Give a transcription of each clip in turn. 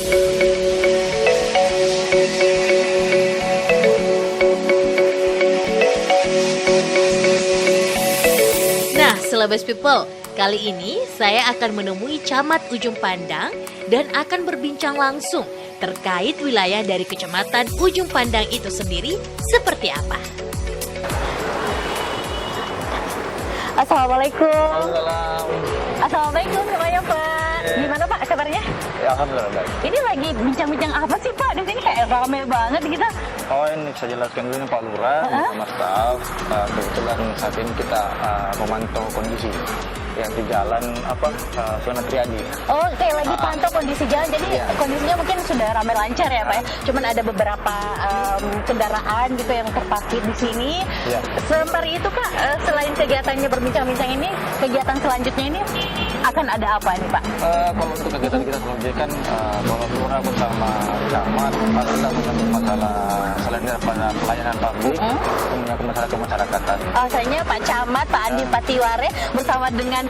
Nah, Celebes People, kali ini saya akan menemui Camat Ujung Pandang dan akan berbincang langsung terkait wilayah dari Kecamatan Ujung Pandang itu sendiri seperti apa. Assalamualaikum. Waalaikumsalam. Assalamualaikum semuanya Pak. Iya. Gimana Pak kabarnya? Ya, alhamdulillah baik. Ini lagi bincang-bincang apa sih Pak? Di sini kayak rame banget kita. Oh, ini saya jelaskan dulu nih Pak Lurah sama staf. Kebetulan saat ini kita memantau kondisi yang di jalan Sunan Triadi. Oh, kayak lagi pantau kondisi jalan. Jadi Iya. kondisinya mungkin sudah ramai lancar ya Pak ya. Cuman ada beberapa kendaraan gitu yang terparkir di sini. Iya. Sembari itu Kak, selain kegiatannya berbincang-bincang ini, kegiatan selanjutnya ini akan ada apa nih Pak? Kalau untuk kegiatan kita selanjutnya kan Bapak Lurah bersama Camat kita menyangkut masalah selain daripada pelayanan publik, menyangkut masalah kemasyarakatan. Saya Pak Camat, Pak Andi Patiware bersama dengan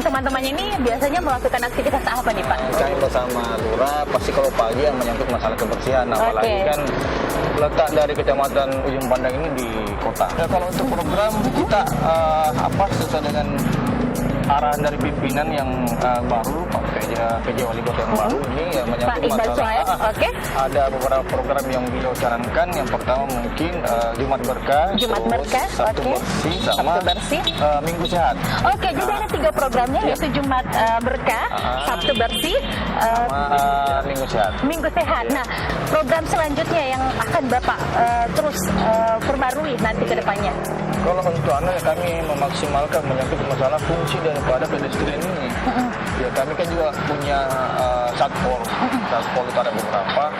teman-temannya ini biasanya melakukan aktivitas apa nih Pak? Kami bersama Lurah pasti kalau pagi yang menyangkut masalah kebersihan, apalagi Oke. kan letak dari Kecamatan Ujung Pandang ini di kota. Ya, kalau untuk program kita sesuai dengan arahan dari pimpinan yang baru, Pak PJ Wali Kota yang baru ini ya, Pak menyangkut Iqbal masalah Sohaib, oke. ada beberapa program yang beliau sarankan. Yang pertama mungkin Jumat Berkah, Jumat terus Berkah, Sabtu oke. Bersih, sama Sabtu Bersih. Minggu Sehat. Oke, jadi ada 3 programnya yaitu Jumat Berkah, Sabtu Bersih, Sama Minggu Sehat. Minggu Sehat. Nah, program selanjutnya yang akan Bapak terus perbarui nanti ke depannya. Kalau untuk kami memaksimalkan menyangkut masalah fungsi daripada pedestrian ini. Ya, kami kan juga punya satpol. Satpol itu ada beberapa.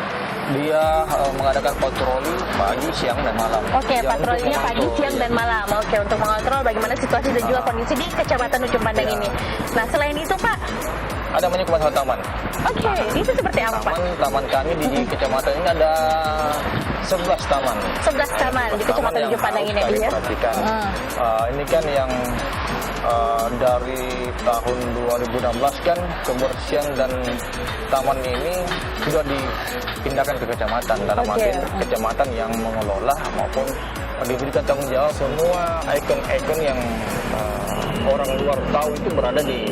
Dia mengadakan patroli pagi, siang, dan malam. Oke, Ya, patrolinya untuk pagi, memantau, siang, dan malam. Oke, untuk mengontrol bagaimana situasi dan juga kondisi di Kecamatan Ujung Pandang ini. Nah, selain itu Pak, ada menyangkut masalah taman. oke, itu seperti apa Pak? Taman kami di kecamatan ini ada 11 taman. 11 taman di Kecamatan yang Ujung Pandang ini harus ya. diperhatikan. Ini kan yang dari tahun 2016 kan kebersihan dan taman ini sudah dipindahkan ke kecamatan. Dalam Oke. arti kecamatan yang mengelola maupun diberikan tanggung jawab semua ikon-ikon yang orang luar tahu itu berada di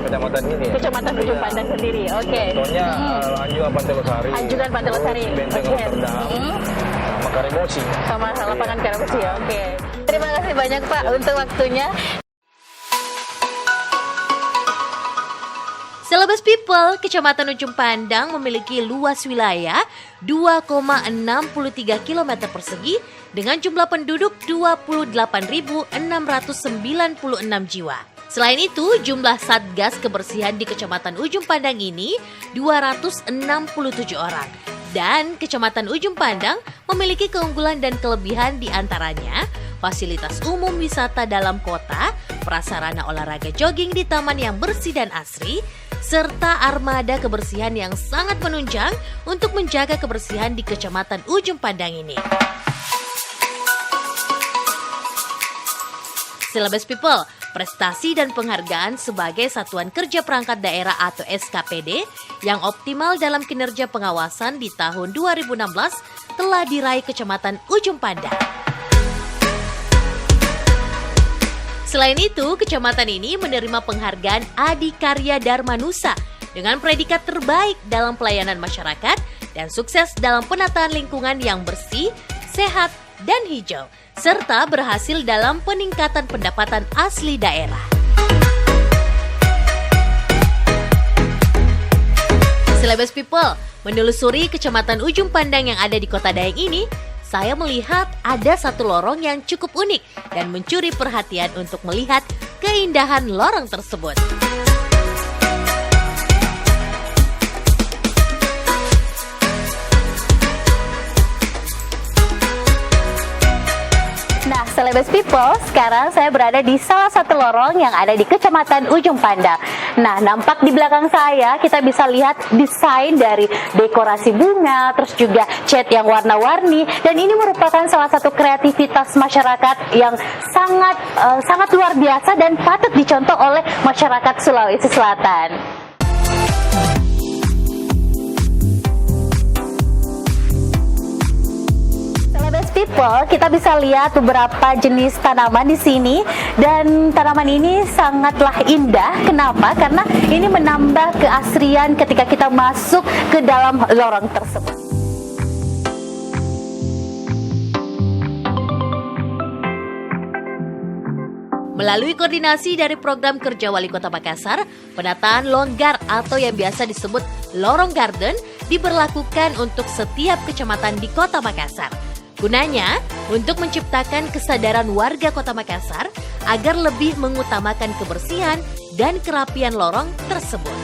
kecamatan ini. Kecamatan Ujung Iya. Pandang sendiri. Oke. Contohnya Anjuran Pantai Losari. Anjuran Pantai Losari. Terus Benteng Oke. Rotterdam. Sama Karebosi. Sama lapangan Karabesi ya. Oke. Terima kasih banyak Pak untuk waktunya. Celebes People, Kecamatan Ujung Pandang memiliki luas wilayah 2,63 km persegi dengan jumlah penduduk 28.696 jiwa. Selain itu, jumlah Satgas Kebersihan di Kecamatan Ujung Pandang ini 267 orang. Dan Kecamatan Ujung Pandang memiliki keunggulan dan kelebihan di antaranya fasilitas umum wisata dalam kota, prasarana olahraga jogging di taman yang bersih dan asri, serta armada kebersihan yang sangat menunjang untuk menjaga kebersihan di Kecamatan Ujung Pandang ini. Celebes People, prestasi dan penghargaan sebagai Satuan Kerja Perangkat Daerah atau SKPD yang optimal dalam kinerja pengawasan di tahun 2016 telah diraih Kecamatan Ujung Pandang. Selain itu, kecamatan ini menerima penghargaan Adikarya Dharmanusa dengan predikat terbaik dalam pelayanan masyarakat dan sukses dalam penataan lingkungan yang bersih, sehat, dan hijau, serta berhasil dalam peningkatan pendapatan asli daerah. Celebes People, menelusuri Kecamatan Ujung Pandang yang ada di Kota Daeng ini, saya melihat ada satu lorong yang cukup unik dan mencuri perhatian untuk melihat keindahan lorong tersebut. Nah, Celebes People, sekarang saya berada di salah satu lorong yang ada di Kecamatan Ujung Pandang. Nah, nampak di belakang saya kita bisa lihat desain dari dekorasi bunga, terus juga cat yang warna-warni, dan ini merupakan salah satu kreativitas masyarakat yang sangat luar biasa dan patut dicontoh oleh masyarakat Sulawesi Selatan. people, kita bisa lihat beberapa jenis tanaman di sini dan tanaman ini sangatlah indah. Kenapa? Karena ini menambah keasrian ketika kita masuk ke dalam lorong tersebut. Melalui koordinasi dari program kerja Wali Kota Makassar, penataan longgar atau yang biasa disebut lorong garden diberlakukan untuk setiap kecamatan di Kota Makassar. Gunanya untuk menciptakan kesadaran warga Kota Makassar agar lebih mengutamakan kebersihan dan kerapian lorong tersebut.